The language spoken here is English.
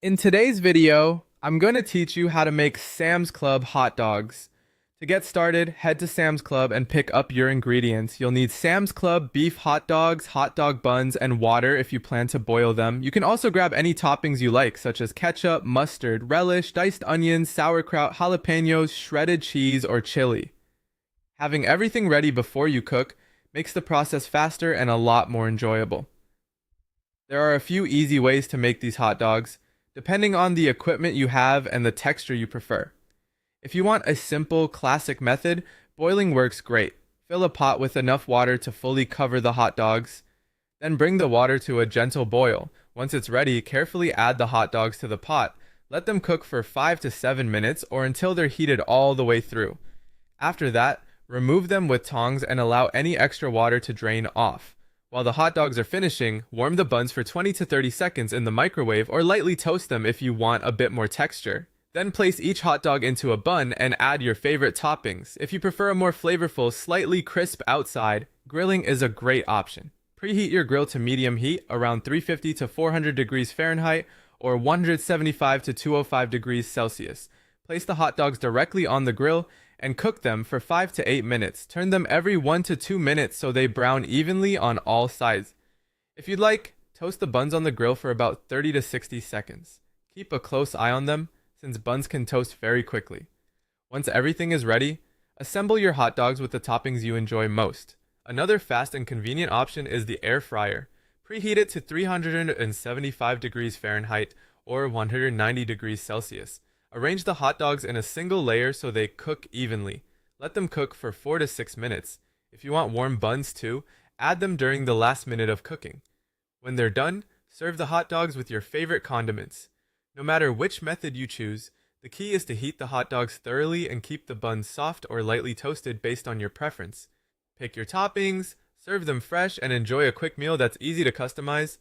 In today's video, I'm going to teach you how to make Sam's Club hot dogs. To get started, head to Sam's Club and pick up your ingredients. You'll need Sam's Club beef hot dogs, hot dog buns, and water if you plan to boil them. You can also grab any toppings you like, such as ketchup, mustard, relish, diced onions, sauerkraut, jalapenos, shredded cheese, or chili. Having everything ready before you cook makes the process faster and a lot more enjoyable. There are a few easy ways to make these hot dogs, depending on the equipment you have and the texture you prefer. If you want a simple, classic method, boiling works great. Fill a pot with enough water to fully cover the hot dogs. Then bring the water to a gentle boil. Once it's ready, carefully add the hot dogs to the pot. Let them cook for 5 to 7 minutes or until they're heated all the way through. After that, remove them with tongs and allow any extra water to drain off. While the hot dogs are finishing, warm the buns for 20 to 30 seconds in the microwave or lightly toast them if you want a bit more texture. Then place each hot dog into a bun and add your favorite toppings. If you prefer a more flavorful, slightly crisp outside, grilling is a great option. Preheat your grill to medium heat around 350 to 400 degrees Fahrenheit or 175 to 205 degrees Celsius. Place the hot dogs directly on the grill and cook them for 5 to 8 minutes. Turn them every 1 to 2 minutes so they brown evenly on all sides. If you'd like, toast the buns on the grill for about 30 to 60 seconds. Keep a close eye on them, since buns can toast very quickly. Once everything is ready, assemble your hot dogs with the toppings you enjoy most. Another fast and convenient option is the air fryer. Preheat it to 375 degrees Fahrenheit or 190 degrees Celsius. Arrange the hot dogs in a single layer so they cook evenly. Let them cook for 4 to 6 minutes. If you want warm buns too, add them during the last minute of cooking. When they're done, serve the hot dogs with your favorite condiments. No matter which method you choose, the key is to heat the hot dogs thoroughly and keep the buns soft or lightly toasted based on your preference. Pick your toppings, serve them fresh, and enjoy a quick meal that's easy to customize.